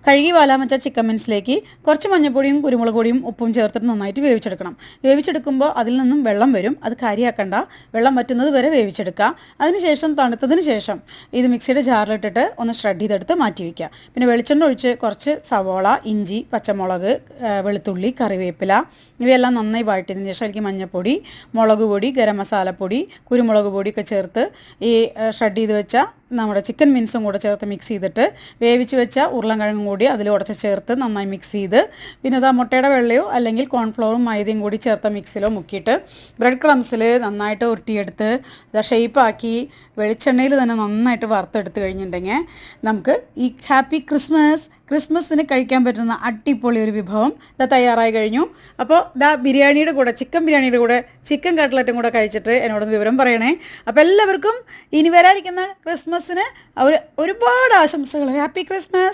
കഴുകി വാലാൻ വെച്ച ചിക്കൻ മിൻസിലേക്ക് കുറച്ച് മഞ്ഞൾപ്പൊടിയും കുരുമുളക് പൊടിയും ഉപ്പും ചേർത്തിട്ട് നന്നായിട്ട് വേവിച്ചെടുക്കണം. വേവിച്ചെടുക്കുമ്പോൾ അതിൽ നിന്നും വെള്ളം വരും. അത് കാര്യമാക്കണ്ട, വെള്ളം വറ്റുന്നത് വരെ വേവിച്ചെടുക്കുക. അതിനുശേഷം തണുത്തതിന് ശേഷം ഇത് മിക്സിയുടെ ജാറിലിട്ടിട്ട് ഒന്ന് ഷ്രെഡ് ചെയ്തെടുത്ത് മാറ്റി വയ്ക്കുക. പിന്നെ വെളിച്ചെണ്ണ ഒഴിച്ച് കുറച്ച് സവോള, ഇഞ്ചി, പച്ചമുളക്, വെളുത്തുള്ളി, കറിവേപ്പില ഇവയെല്ലാം നന്നായി വഴറ്റിയതിന് ശേഷം അതിലേക്ക് മഞ്ഞൾപ്പൊടി, മുളക് പൊടി, ഗരം മസാലപ്പൊടി, കുരുമുളക് പൊടിയൊക്കെ ചേർത്ത് ഈ ഷ്രെഡ് ചെയ്ത് വെച്ച നമ്മുടെ ചിക്കൻ മിൻസും കൂടെ ചേർത്ത് മിക്സ് ചെയ്തിട്ട് വേവിച്ച് വെച്ച ഉരുളൻകിഴങ്ങും കൂടി അതിൽ ഉടച്ച് ചേർത്ത് നന്നായി മിക്സ് ചെയ്ത് പിന്നെ അത് മുട്ടയുടെ വെള്ളയോ അല്ലെങ്കിൽ കോൺഫ്ലവറും മൈദയും കൂടി ചേർത്ത മിക്സിലോ മുക്കിയിട്ട് ബ്രെഡ് ക്രംസിൽ നന്നായിട്ട് ഉരുട്ടിയെടുത്ത് ഷേപ്പാക്കി വെളിച്ചെണ്ണയിൽ തന്നെ നന്നായിട്ട് വറുത്തെടുത്ത് കഴിഞ്ഞിട്ടുണ്ടെങ്കിൽ നമുക്ക് ഈ ഹാപ്പി ക്രിസ്മസിന് കഴിക്കാൻ പറ്റുന്ന അടിപൊളി ഒരു വിഭവം ഇതാ തയ്യാറായി കഴിഞ്ഞു. അപ്പോൾ ഇതാ ബിരിയാണിയുടെ കൂടെ ചിക്കൻ ബിരിയാണിയുടെ കൂടെ ചിക്കൻ കട്ട്ലറ്റും കൂടെ കഴിച്ചിട്ട് എന്നോടൊന്ന് വിവരം പറയണേ. അപ്പോൾ എല്ലാവർക്കും ഇനി വരാനിരിക്കുന്ന ക്രിസ്മസിന് ഒരുപാട് ആശംസകൾ. Happy Christmas.